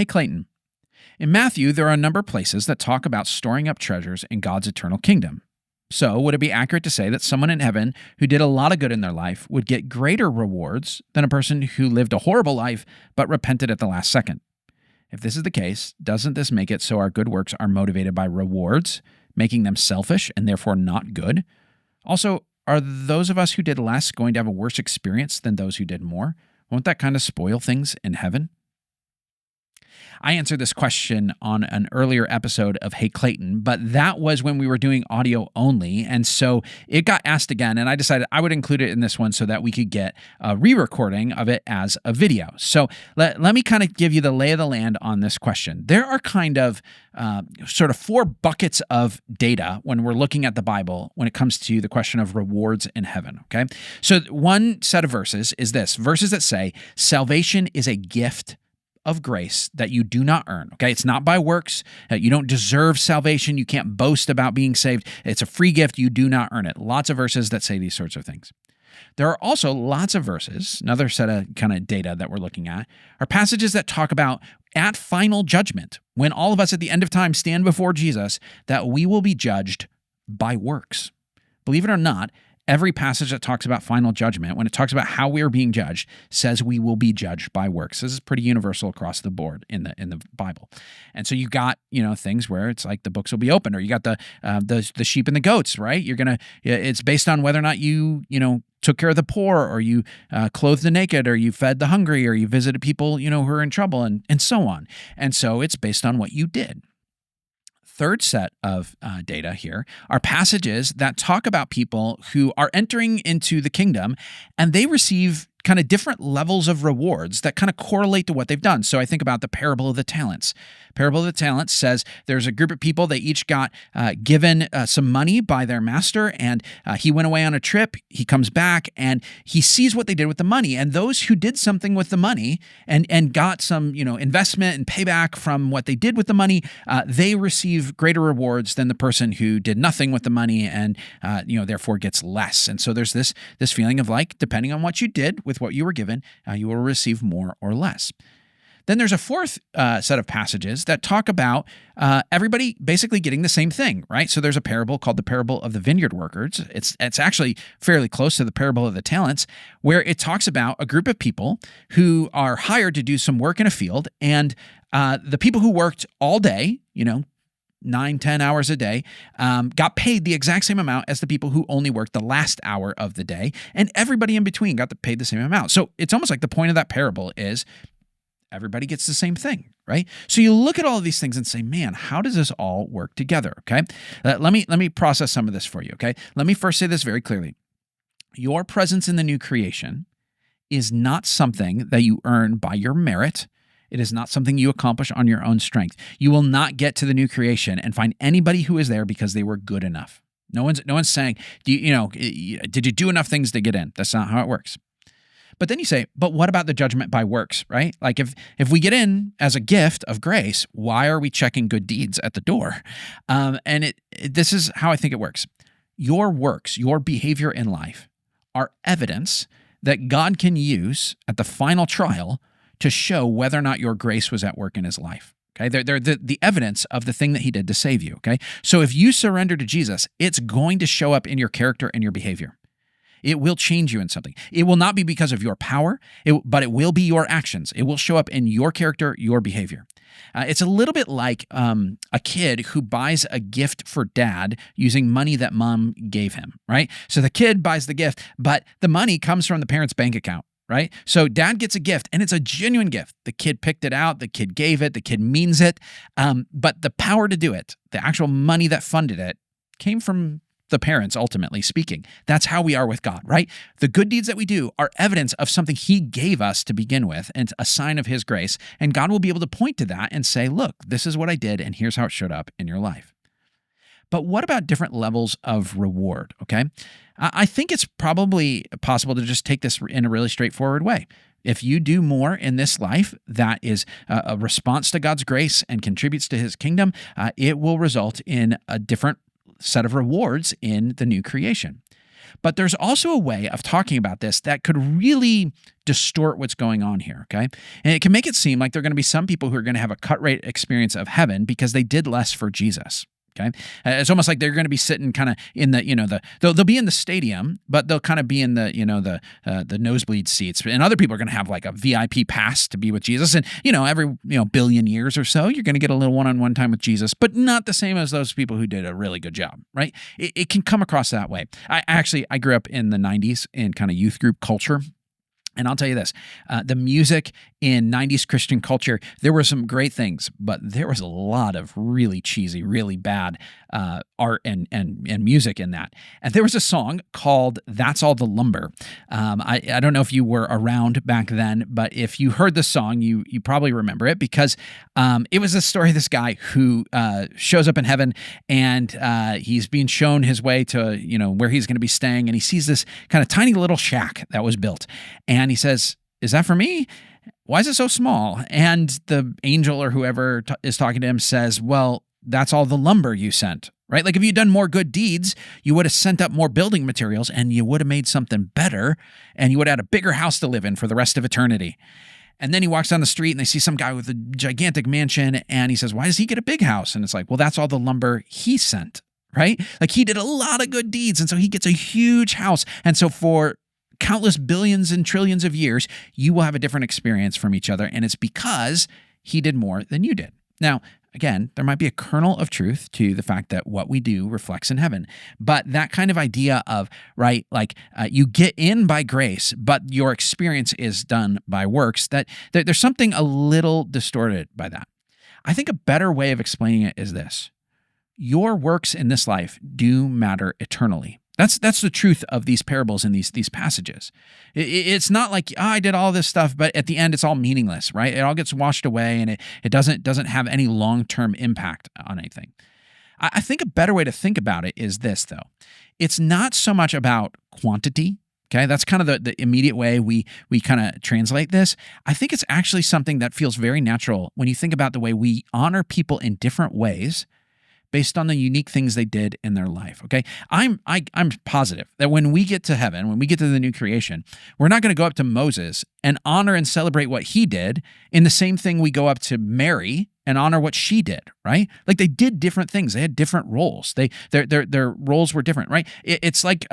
Hey, Clayton. In Matthew, there are a number of places that talk about storing up treasures in God's eternal kingdom. So, would it be accurate to say that someone in heaven who did a lot of good in their life would get greater rewards than a person who lived a horrible life but repented at the last second? If this is the case, doesn't this make it so our good works are motivated by rewards, making them selfish and therefore not good? Also, are those of us who did less going to have a worse experience than those who did more? Won't that kind of spoil things in heaven? I answered this question on an earlier episode of Hey Clayton, but that was when we were doing audio only. And so it got asked again, and I decided I would include it in this one so that we could get a re-recording of it as a video. So let me kind of give you the lay of the land on this question. There are kind of sort of four buckets of data when we're looking at the Bible when it comes to the question of rewards in heaven, okay? So one set of verses is this, verses that say salvation is a gift of grace that you do not earn, okay? It's not by works. You don't deserve salvation. You can't boast about being saved. It's a free gift. You do not earn it. Lots of verses that say these sorts of things. There are also lots of verses, another set of kind of data that we're looking at, are passages that talk about at final judgment, when all of us at the end of time stand before Jesus, that we will be judged by works. Believe it or not, every passage that talks about final judgment, when it talks about how we are being judged, says we will be judged by works. This is pretty universal across the board in the Bible. And so you got, things where it's like the books will be opened, or you got the sheep and the goats, right? It's based on whether or not you took care of the poor, or you clothed the naked, or you fed the hungry, or you visited people, who are in trouble, and so on. And so it's based on what you did. Third set of data here are passages that talk about people who are entering into the kingdom, and they receive kind of different levels of rewards that kind of correlate to what they've done. So I think about the parable of the talents. Parable of the talents says there's a group of people, they each got given some money by their master, and he went away on a trip. He comes back and he sees what they did with the money. And those who did something with the money and got some investment and payback from what they did with the money, they receive greater rewards than the person who did nothing with the money and therefore gets less. And so there's this feeling of like, depending on what you did with what you were given, you will receive more or less. Then there's a fourth set of passages that talk about everybody basically getting the same thing, right? So there's a parable called the parable of the vineyard workers. It's actually fairly close to the parable of the talents, where it talks about a group of people who are hired to do some work in a field, and the people who worked all day, 9-10 hours a day, got paid the exact same amount as the people who only worked the last hour of the day, and everybody in between got paid the same amount. So it's almost like the point of that parable is everybody gets the same thing, right? So you look at all of these things and say, man, how does this all work together, okay? Let me process some of this for you, okay? Let me first say this very clearly. Your presence in the new creation is not something that you earn by your merit. It is not something you accomplish on your own strength. You will not get to the new creation and find anybody who is there because they were good enough. No one's saying, did you do enough things to get in? That's not how it works. But then you say, but what about the judgment by works, right? Like if we get in as a gift of grace, why are we checking good deeds at the door? This is how I think it works. Your works, your behavior in life are evidence that God can use at the final trial to show whether or not your grace was at work in his life. Okay, they're the evidence of the thing that he did to save you. Okay, so if you surrender to Jesus, it's going to show up in your character and your behavior. It will change you in something. It will not be because of your power, but it will be your actions. It will show up in your character, your behavior. It's a little bit like a kid who buys a gift for dad using money that mom gave him, right? So the kid buys the gift, but the money comes from the parent's bank account, right? So dad gets a gift, and it's a genuine gift. The kid picked it out. The kid gave it. The kid means it. But the power to do it, the actual money that funded it, came from the parents, ultimately speaking. That's how we are with God, right? The good deeds that we do are evidence of something he gave us to begin with, and a sign of his grace. And God will be able to point to that and say, look, this is what I did, and here's how it showed up in your life. But what about different levels of reward, okay? I think it's probably possible to just take this in a really straightforward way. If you do more in this life that is a response to God's grace and contributes to his kingdom, it will result in a different set of rewards in the new creation. But there's also a way of talking about this that could really distort what's going on here, okay? And it can make it seem like there are going to be some people who are going to have a cut rate experience of heaven because they did less for Jesus. Okay, it's almost like they're going to be sitting kind of in the they'll be in the stadium, but they'll kind of be in the nosebleed seats. And other people are going to have like a VIP pass to be with Jesus. And every billion years or so, you're going to get a little one-on-one time with Jesus, but not the same as those people who did a really good job, right? It can come across that way. I grew up in the '90s in kind of youth group culture. And I'll tell you this, the music in 90s Christian culture, there were some great things, but there was a lot of really cheesy, really bad art and music in that. And there was a song called That's All the Lumber. I don't know if you were around back then, but if you heard the song, you probably remember it because it was a story of this guy who shows up in heaven and he's being shown his way to, where he's going to be staying. And he sees this kind of tiny little shack that was built. And he says, "Is that for me? Why is it so small?" And the angel or whoever is talking to him says, "Well, that's all the lumber you sent," right? Like if you'd done more good deeds, you would have sent up more building materials and you would have made something better and you would have had a bigger house to live in for the rest of eternity. And then he walks down the street and they see some guy with a gigantic mansion and he says, "Why does he get a big house?" And it's like, well, that's all the lumber he sent, right? Like he did a lot of good deeds and so he gets a huge house. And so for countless billions and trillions of years, you will have a different experience from each other. And it's because he did more than you did. Now, again, there might be a kernel of truth to the fact that what we do reflects in heaven. But that kind of idea of, right, like you get in by grace, but your experience is done by works, that there's something a little distorted by that. I think a better way of explaining it is this. Your works in this life do matter eternally. That's the truth of these parables and these passages. It's not like, I did all this stuff, but at the end it's all meaningless, right? It all gets washed away and it doesn't have any long-term impact on anything. I think a better way to think about it is this, though. It's not so much about quantity. Okay, that's kind of the immediate way we kind of translate this. I think it's actually something that feels very natural when you think about the way we honor people in different ways based on the unique things they did in their life, okay? I'm positive that when we get to heaven, when we get to the new creation, we're not going to go up to Moses and honor and celebrate what he did in the same thing we go up to Mary and honor what she did, right? Like they did different things. They had different roles. Their roles were different, right? It's like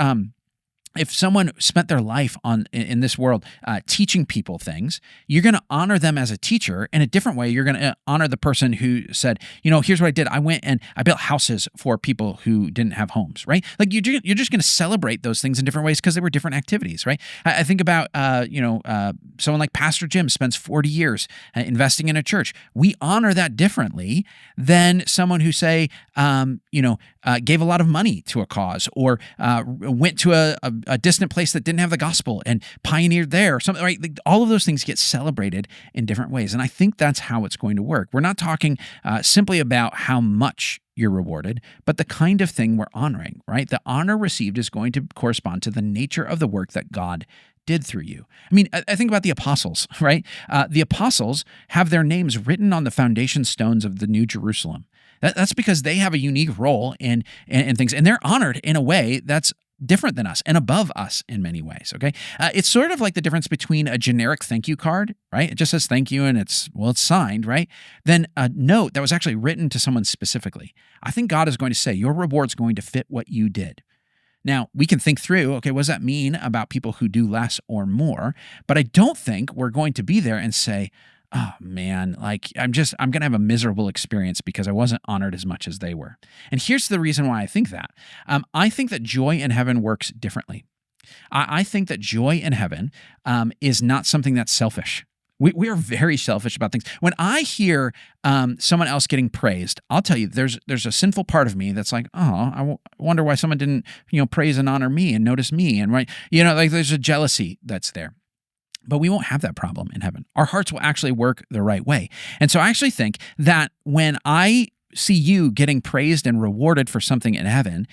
if someone spent their life in this world teaching people things, you're going to honor them as a teacher in a different way. You're going to honor the person who said, here's what I did. I went and I built houses for people who didn't have homes, right? Like you're just going to celebrate those things in different ways because they were different activities, right? I think about, someone like Pastor Jim spends 40 years investing in a church. We honor that differently than someone who say, gave a lot of money to a cause or went to a distant place that didn't have the gospel and pioneered there or something, right? Like all of those things get celebrated in different ways. And I think that's how it's going to work. We're not talking simply about how much you're rewarded, but the kind of thing we're honoring, right? The honor received is going to correspond to the nature of the work that God did through you. I mean, I think about the apostles, right? The apostles have their names written on the foundation stones of the New Jerusalem. That's because they have a unique role in things, and they're honored in a way that's different than us and above us in many ways, okay? It's sort of like the difference between a generic thank you card, right? It just says thank you and it's signed, right? Then a note that was actually written to someone specifically. I think God is going to say your reward's going to fit what you did. Now, we can think through, okay, what does that mean about people who do less or more? But I don't think we're going to be there and say, oh man, like I'm going to have a miserable experience because I wasn't honored as much as they were. And here's the reason why I think that. I think that joy in heaven works differently. I think that joy in heaven is not something that's selfish. We are very selfish about things. When I hear someone else getting praised, I'll tell you, there's a sinful part of me that's like, I wonder why someone didn't, praise and honor me and notice me. And right, like there's a jealousy that's there. But we won't have that problem in heaven. Our hearts will actually work the right way. And so I actually think that when I see you getting praised and rewarded for something in heaven,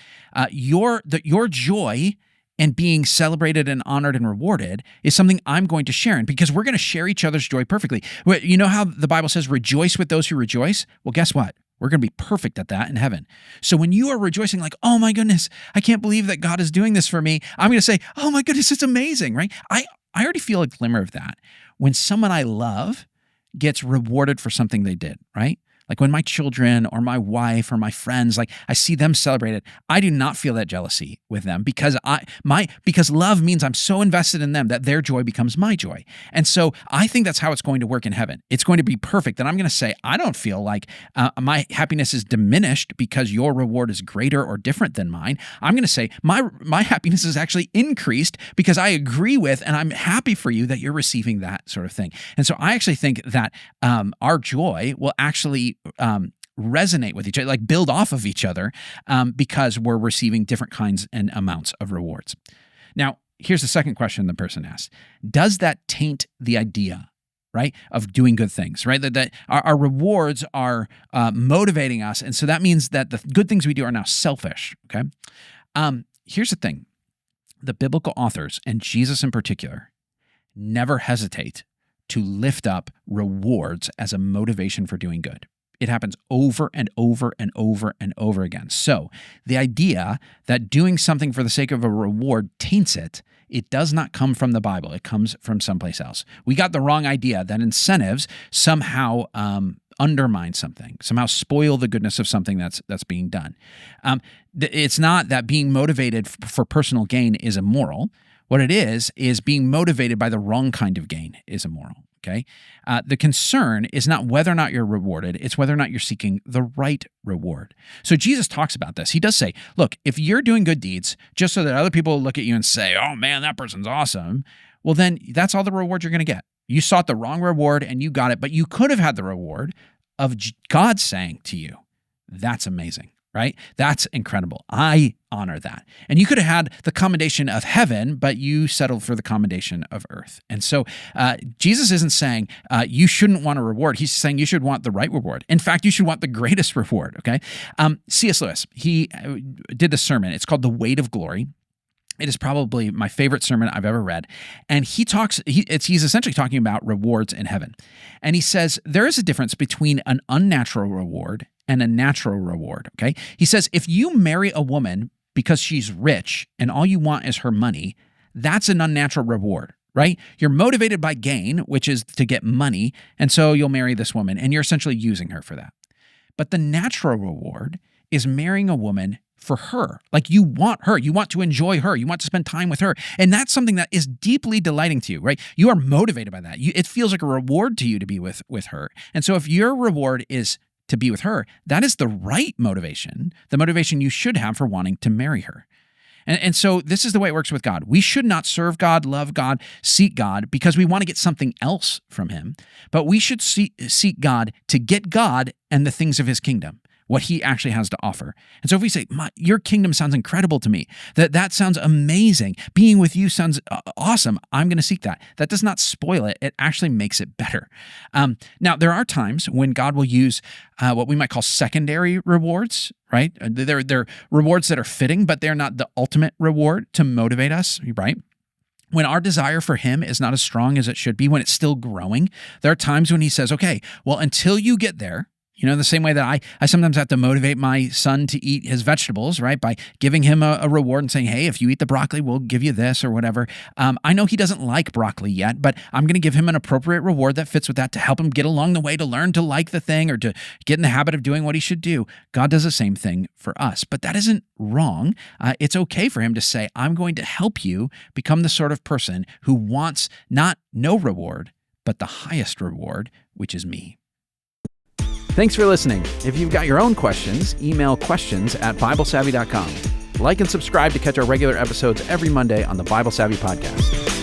your joy and being celebrated and honored and rewarded is something I'm going to share in because we're going to share each other's joy perfectly. You know how the Bible says, rejoice with those who rejoice? Well, guess what? We're going to be perfect at that in heaven. So when you are rejoicing like, oh my goodness, I can't believe that God is doing this for me, I'm going to say, oh my goodness, it's amazing, right? I already feel a glimmer of that when someone I love gets rewarded for something they did, right? Like when my children or my wife or my friends, like I see them celebrate it, I do not feel that jealousy with them because because love means I'm so invested in them that their joy becomes my joy. And so I think that's how it's going to work in heaven. It's going to be perfect. And I'm going to say, I don't feel like my happiness is diminished because your reward is greater or different than mine. I'm going to say my happiness is actually increased because I agree with and I'm happy for you that you're receiving that sort of thing. And so I actually think that our joy will actually resonate with each other, like build off of each other because we're receiving different kinds and amounts of rewards. Now, here's the second question the person asked. Does that taint the idea, right, of doing good things, right? That our rewards are motivating us. And so that means that the good things we do are now selfish, okay? Here's the thing. The biblical authors, and Jesus in particular, never hesitate to lift up rewards as a motivation for doing good. It happens over and over and over and over again. So the idea that doing something for the sake of a reward taints it, it does not come from the Bible. It comes from someplace else. We got the wrong idea that incentives somehow undermine something, somehow spoil the goodness of something that's being done. It's not that being motivated for personal gain is immoral. What it is being motivated by the wrong kind of gain is immoral. Okay. The concern is not whether or not you're rewarded, it's whether or not you're seeking the right reward. So Jesus talks about this. He does say, look, if you're doing good deeds just so that other people will look at you and say, oh man, that person's awesome, well then that's all the reward you're going to get. You sought the wrong reward and you got it, but you could have had the reward of God saying to you, that's amazing. Right? That's incredible. I honor that. And you could have had the commendation of heaven, but you settled for the commendation of earth. And so Jesus isn't saying you shouldn't want a reward. He's saying you should want the right reward. In fact, you should want the greatest reward, okay? C.S. Lewis, he did this sermon. It's called The Weight of Glory. It is probably my favorite sermon I've ever read. And he's essentially talking about rewards in heaven. And he says there is a difference between an unnatural reward and a natural reward, okay? He says if you marry a woman because she's rich and all you want is her money, that's an unnatural reward, right? You're motivated by gain, which is to get money, and so you'll marry this woman, and you're essentially using her for that. But the natural reward is marrying a woman for her. Like you want her, you want to enjoy her, you want to spend time with her. And that's something that is deeply delighting to you, right? You are motivated by that. It feels like a reward to you to be with her. And so if your reward is to be with her, that is the right motivation, the motivation you should have for wanting to marry her. And so this is the way it works with God. We should not serve God, love God, seek God because we want to get something else from him, but we should seek God to get God and the things of his kingdom, what he actually has to offer. And so if we say, your kingdom sounds incredible to me, that sounds amazing, being with you sounds awesome, I'm going to seek that. That does not spoil it. It actually makes it better. Now, there are times when God will use what we might call secondary rewards, right? They're rewards that are fitting, but they're not the ultimate reward to motivate us, right? When our desire for him is not as strong as it should be, when it's still growing, there are times when he says, okay, well, until you get there, you know, the same way that I sometimes have to motivate my son to eat his vegetables, right? By giving him a reward and saying, hey, if you eat the broccoli, we'll give you this or whatever. I know he doesn't like broccoli yet, but I'm going to give him an appropriate reward that fits with that to help him get along the way to learn to like the thing or to get in the habit of doing what he should do. God does the same thing for us, but that isn't wrong. It's okay for him to say, I'm going to help you become the sort of person who wants not no reward, but the highest reward, which is me. Thanks for listening. If you've got your own questions, email questions@BibleSavvy.com. Like and subscribe to catch our regular episodes every Monday on the Bible Savvy Podcast.